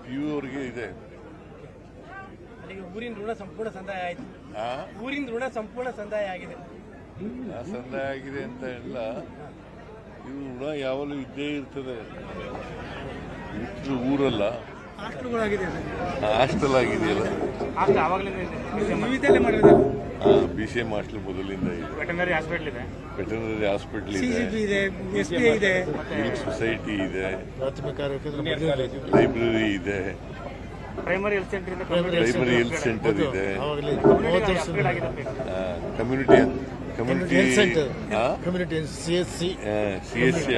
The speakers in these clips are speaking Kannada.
PU ಅವರಿಗೆ ಇದೆ. ಊರಿನ ಋಣ ಸಂಪೂರ್ಣ ಸಂದಾಯ ಆಯ್ತು. ಊರಿನ ಋಣ ಸಂಪೂರ್ಣ ಸಂದಾಯ ಆಗಿದೆ. ಸಂದಾಯ ಆಗಿದೆ ಅಂತ ಇಲ್ಲ, ಇದು ಋಣ ಯಾವಾಗಲೂ ಇದ್ದೇ ಇರ್ತದೆ. ಊರಲ್ಲ, ಹಾಸ್ಟೆಲ್ ಆಗಿದೆಯಲ್ಲ, BCM ಹಾಸ್ಟೆಲ್ ಮೊದಲಿಂದ ಇದೆ. ವೆಟರ್ನರಿ ಹಾಸ್ಪಿಟಲ್ ಇದೆ, ವೆಟರ್ನರಿ ಹಾಸ್ಪಿಟಲ್ ಇದೆ, SBI ಇದೆ, ಮಿಲ್ಕ್ ಸೊಸೈಟಿ ಇದೆ, ಲೈಬ್ರರಿ ಇದೆ, ಪ್ರೈಮರಿ ಹೆಲ್ತ್ ಸೆಂಟರ್ ಇದೆ, ಕಮ್ಯುನಿಟಿ CSC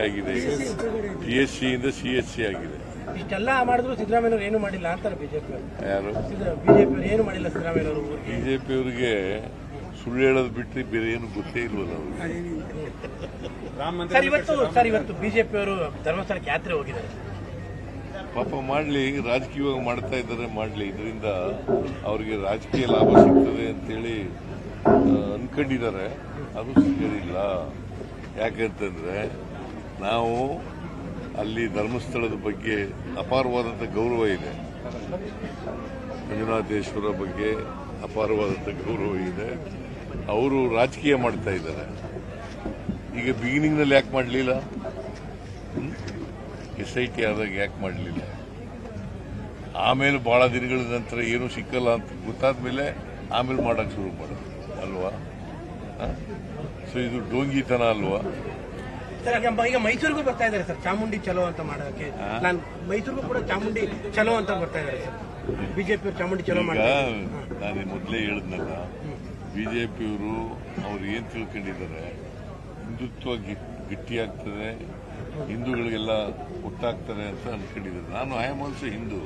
ಆಗಿದೆ, PSC ಇಂದ CSC ಆಗಿದೆ. ಇಷ್ಟೆಲ್ಲ ಮಾಡಿದ್ರು ಸಿದ್ದರಾಮಯ್ಯವರು ಏನು ಮಾಡಿಲ್ಲ ಅಂತಾರೆ ಬಿಜೆಪಿ. ಯಾರು ಬಿಜೆಪಿ ಏನು ಮಾಡಿಲ್ಲ ಸಿದ್ದರಾಮಯ್ಯವರು? ಬಿಜೆಪಿ ಅವರಿಗೆ ಸುಳ್ಳು ಹೇಳೋದು ಬಿಟ್ಟರೆ ಬೇರೆ ಏನು ಗೊತ್ತೇ ಇಲ್ವಲ್ಲ ಅವರು. ಇವತ್ತು ಬಿಜೆಪಿ ಅವರು ಧರ್ಮಸ್ಥಳಕ್ಕೆ ಯಾತ್ರೆ ಹೋಗಿದ್ದಾರೆ. ಪಾಪ ಮಾಡಲಿ, ರಾಜಕೀಯವಾಗಿ ಮಾಡ್ತಾ ಇದ್ದಾರೆ, ಮಾಡಲಿ. ಇದರಿಂದ ಅವರಿಗೆ ರಾಜಕೀಯ ಲಾಭ ಸಿಗ್ತದೆ ಅಂತೇಳಿ ಅನ್ಕೊಂಡಿದ್ದಾರೆ. ಅದು ಸಿಗೋದಿಲ್ಲ. ಯಾಕಂತಂದ್ರೆ ನಾವು ಅಲ್ಲಿ ಧರ್ಮಸ್ಥಳದ ಬಗ್ಗೆ ಅಪಾರವಾದಂಥ ಗೌರವ ಇದೆ, ಮಂಜುನಾಥೇಶ್ವರ ಬಗ್ಗೆ ಅಪಾರವಾದಂಥ ಗೌರವ ಇದೆ. ಅವರು ರಾಜಕೀಯ ಮಾಡ್ತಾ ಇದ್ದಾರೆ. ಈಗ ಬಿಗಿನಿಂಗ್ನಲ್ಲಿ ಯಾಕೆ ಮಾಡಲಿಲ್ಲ? SIT ಆದಾಗ ಯಾಕೆ ಮಾಡಲಿಲ್ಲ? ಆಮೇಲೆ ಬಹಳ ದಿನಗಳ ನಂತರ ಏನೂ ಸಿಕ್ಕಲ್ಲ ಅಂತ ಗೊತ್ತಾದ ಮೇಲೆ ಆಮೇಲೆ ಮಾಡಕ್ಕೆ ಶುರು ಮಾಡೋದು ಅಲ್ವಾ? ಸೊ ಇದು ಡೋಂಗಿತನ ಅಲ್ವಾ? ಈಗ ಮೈಸೂರಿಗೂ ಬರ್ತಾ ಇದ್ದಾರೆ ಸರ್, ಚಾಮುಂಡಿ ಚಲೋ ಅಂತ ಮಾಡೋದಕ್ಕೆ. ನಾನು ಮೈಸೂರಿಗೂ ಕೂಡ ಚಾಮುಂಡಿ ಚಲೋ ಅಂತ ಬರ್ತಾ ಇದ್ದಾರೆ ಸರ್. ಬಿಜೆಪಿ ಚಾಮುಂಡಿ ಚಲೋ ಮಾಡ್ತಾರೆ. ನಾನು ಮೊದಲೇ ಹೇಳಿದ್ನಲ್ಲ, ಬಿಜೆಪಿಯವರು ಅವ್ರು ಏನ್ ತಿಳ್ಕೊಂಡಿದ್ದಾರೆ, ಹಿಂದುತ್ವ ಗಟ್ಟಿಯಾಗ್ತದೆ, ಹಿಂದೂಗಳಿಗೆಲ್ಲ ಒಟ್ಟಾಗ್ತಾರೆ ಅಂತ ಅನ್ಕೊಂಡಿದ್ದಾರೆ. ನಾನು ಐ ಆಮ್ ಆಲ್ಸೋ ಹಿಂದೂ,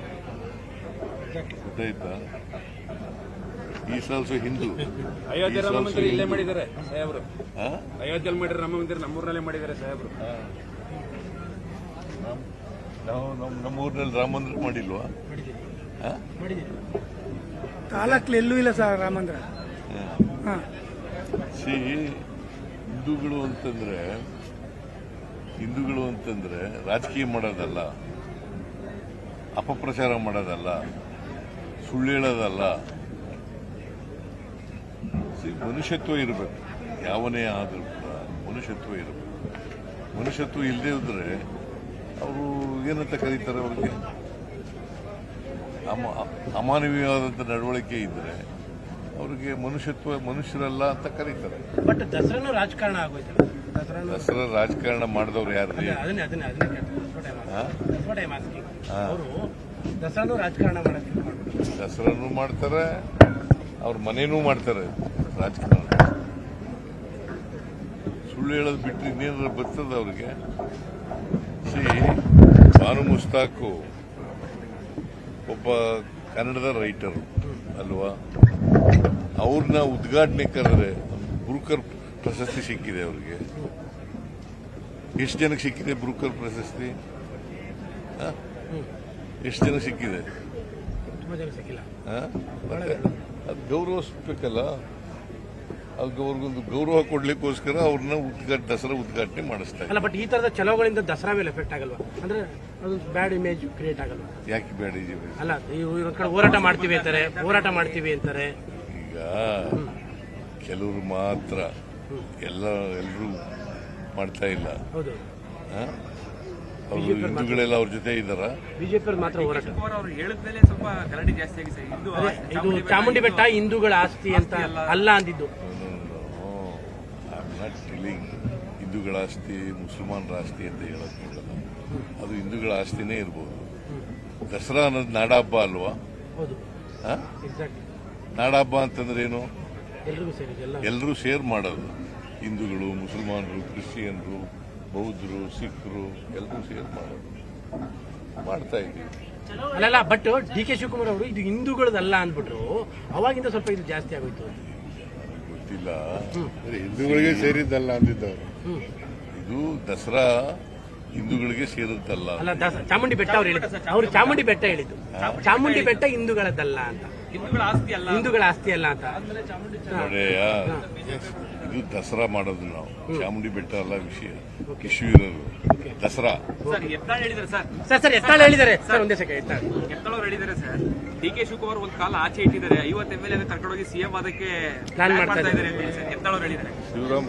ಗೊತ್ತಾಯ್ತಾ? Is also Hindu. ಅಯೋಧ್ಯೆ ರಾಮ ಮಂದಿರ ಇಲ್ಲೇ ಮಾಡಿದ್ದಾರೆ ಸಾಹೇಬ್ರು. ಅಯೋಧ್ಯೆಯಲ್ಲಿ ಮಾಡಿದ್ರೆ ರಾಮ ಮಂದಿರ ನಮ್ಮೂರಲ್ಲೇ ಮಾಡಿದ್ದಾರೆ ಸಾಹೇಬ್ರು. ನಾವು ನಮ್ಮೂರಿನಲ್ಲಿ ರಾಮ ಮಂದಿರ ಮಾಡಿಲ್ವಾ? ತಾಲೂಕಲ್ಲಿ ಎಲ್ಲೂ ಇಲ್ಲ ಸರ್ ರಾಮ ಮಂದಿರ. ಹಿಂದೂಗಳು ಅಂತಂದ್ರೆ ರಾಜಕೀಯ ಮಾಡೋದಲ್ಲ, ಅಪಪ್ರಚಾರ ಮಾಡೋದಲ್ಲ, ಸುಳ್ಳು ಹೇಳೋದಲ್ಲ. ಮನುಷ್ಯತ್ವ ಇರಬೇಕು. ಯಾವನೇ ಆದರೂ ಕೂಡ ಮನುಷ್ಯತ್ವ ಇರಬೇಕು. ಮನುಷ್ಯತ್ವ ಇಲ್ಲದೆ ಇದ್ರೆ ಅವರು ಏನಂತ ಕರೀತಾರೆ? ಅವ್ರಿಗೆ ಅಮಾನವೀಯವಾದಂಥ ನಡವಳಿಕೆ ಇದ್ರೆ ಅವ್ರಿಗೆ ಮನುಷ್ಯರಲ್ಲ ಅಂತ ಕರೀತಾರೆ. ಬಟ್ ದಸರಾನು ರಾಜಕಾರಣ ಆಗೋಯ್ತು. ದಸರಾ ರಾಜಕಾರಣ ಮಾಡಿದವ್ರು ಯಾರು? ದಸರಾನು ರಾಜಕಾರಣ ಮಾಡೋದು. ದಸರಾನು ಮಾಡ್ತಾರೆ, ಅವ್ರ ಮನೇನೂ ಮಾಡ್ತಾರೆ ರಾಜಕಾರಣ. ಸುಳ್ಳು ಹೇಳೋದು ಬಿಟ್ಟರೆ ಇನ್ನೇನಾದ್ರು ಬರ್ತದ ಅವ್ರಿಗೆ? ಬಾನು ಮುಸ್ತಾಕು ಒಬ್ಬ ಕನ್ನಡದ ರೈಟರು ಅಲ್ವಾ? ಅವ್ರನ್ನ ಉದ್ಘಾಟನೆ ಕರೆದ್ರೆ ಬ್ರೂಕರ್ ಪ್ರಶಸ್ತಿ ಸಿಕ್ಕಿದೆ ಅವ್ರಿಗೆ. ಎಷ್ಟು ಜನಕ್ಕೆ ಸಿಕ್ಕಿದೆ ಬ್ರೂಕರ್ ಪ್ರಶಸ್ತಿ? ಎಷ್ಟು ಜನ ಸಿಕ್ಕಿದೆ? ಅದು ಗೌರವಿಸ್ಬೇಕಲ್ಲ. ಅವ್ರಿಗೊಂದು ಗೌರವ ಕೊಡ್ಲಿಕ್ಕೋಸ್ಕರ ಅವ್ರನ್ನ ದಸರಾ ಉದ್ಘಾಟನೆ ಮಾಡಿಸ್ತಾ ಇಲ್ಲ. ಬಟ್ ಈ ತರದ ಚಲೋಗಳಿಂದ ದಸರಾ ಮೇಲೆ ಎಫೆಕ್ಟ್ ಆಗಲ್ವಾ? ಅಂದ್ರೆ ಅದು ಬ್ಯಾಡ್ ಇಮೇಜ್ ಕ್ರಿಯೇಟ್ ಆಗಲ್ವಾ? ಯಾಕೆ ಬ್ಯಾಡ್ ಇಮೇಜ್? ಅಲ್ಲ, ಇವ್ರ ಕಡೆ ಹೋರಾಟ ಮಾಡ್ತೀವಿ ಅಂತಾರೆ, ಹೋರಾಟ ಮಾಡ್ತೀವಿ ಅಂತಾರೆ. ಈಗ ಕೆಲವರು ಮಾತ್ರ, ಎಲ್ಲರೂ ಮಾಡ್ತಾ ಇಲ್ಲ. ಹೌದು, ಅವರು ಹಿಂದೂಗಳೆಲ್ಲ ಅವ್ರ ಜೊತೆ ಇದ್ದಾರ. ಬಿಜೆಪಿ ಮಾತ್ರ ಹೋರಾಟ. ಅವರು ಹೇಳಿದ್ಮೇಲೆ ಸ್ವಲ್ಪ ಗಲಾಟೆ ಜಾಸ್ತಿ ಆಗಿದೆ. ಇದು ಚಾಮುಂಡಿ ಬೆಟ್ಟ ಹಿಂದೂಗಳ ಆಸ್ತಿ ಅಂತ ಅಲ್ಲ ಅಂದಿದ್ದು. ಹಿಂದೂಗಳ ಆಸ್ತಿ, ಮುಸಲ್ಮಾನರ ಆಸ್ತಿ ಅಂತ ಹೇಳೋದು, ಅದು ಹಿಂದೂಗಳ ಆಸ್ತಿನೇ ಇರ್ಬೋದು. ದಸರಾ ಅನ್ನೋದು ನಾಡಹಬ್ಬ ಅಲ್ವಾ? ನಾಡಹಬ್ಬ ಅಂತಂದ್ರೆ ಏನು? ಎಲ್ಲರೂ ಸೇರ್ ಮಾಡೋದು. ಹಿಂದೂಗಳು, ಮುಸಲ್ಮಾನರು, ಕ್ರಿಶ್ಚಿಯನ್ರು, ಬೌದ್ಧರು, ಸಿಖ್ರು ಎಲ್ಲರೂ ಸೇರ್ ಮಾಡೋದು. ಮಾಡ್ತಾ ಇದ್ದೀವಿ. ಅಲ್ಲ, ಬಟ್ DK ಶಿವಕುಮಾರ್ ಅವರು ಇದು ಹಿಂದೂಗಳದಲ್ಲ ಅಂದ್ಬಿಟ್ರು. ಅವಾಗಿಂದ ಸ್ವಲ್ಪ ಇದು ಜಾಸ್ತಿ ಆಗೋಯ್ತು. ಗೊತ್ತಿಲ್ಲ, ಹಿಂದೂಗಳಿಗೆ ಸೇರಿದ್ದಲ್ಲ ಅಂದಿದ್ದವರು. ಇದು ದಸರಾ ಹಿಂದೂಗಳಿಗೆ ಸೇರಿದ್ದಲ್ಲ. ಅಲ್ಲ, ಚಾಮುಂಡಿ ಬೆಟ್ಟ ಅವ್ರು ಚಾಮುಂಡಿ ಬೆಟ್ಟ ಹೇಳಿದ್ದು. ಚಾಮುಂಡಿ ಬೆಟ್ಟ ಹಿಂದೂಗಳದ್ದಲ್ಲ ಅಂತ, ಹಿಂದೂಗಳ ಆಸ್ತಿ ಅಲ್ಲ ಅಂತ. ನೋಡೆಯಾ, ಇದು ದಸರಾ ಮಾಡೋದು ನಾವು ಚಾಮುಂಡಿ ಬೆಟ್ಟ ಅಲ್ಲ ವಿಷಯ ಇಶ್ಯೂ ಇರೋದು ದಸರಾ. ಸರ್ ಎತ್ತಾಳ್ ಹೇಳಿದ್ದಾರೆ ಸರ್. ಸರ್ ಎತ್ತಾಳು ಹೇಳಿದ್ದಾರೆ ಸರ್. ಒಂದೇ ಸೆಕೆಂಡ್ ಎತ್ತಾಳ್ ಅವ್ರು ಹೇಳಿದ್ದಾರೆ ಸರ್. ಡಿ ಕೆ ಶಿವಕುಮಾರ್ ಒಂದು ಕಾಲ ಆಚೆ ಇಟ್ಟಿದ್ದಾರೆ, 50 MLA ಕರ್ಕೊಂಡೋಗಿ ಸಿಎಂ ಅದಕ್ಕೆ ಪ್ಲಾನ್ ಮಾಡ್ತಾ ಇದ್ದಾರೆ ಅಂತ ಹೇಳಿ ಸರ್ ಎತ್ತಾಳ್ ಅವ್ರು ಹೇಳಿದ್ದಾರೆ. ಶಿವರಾಮ್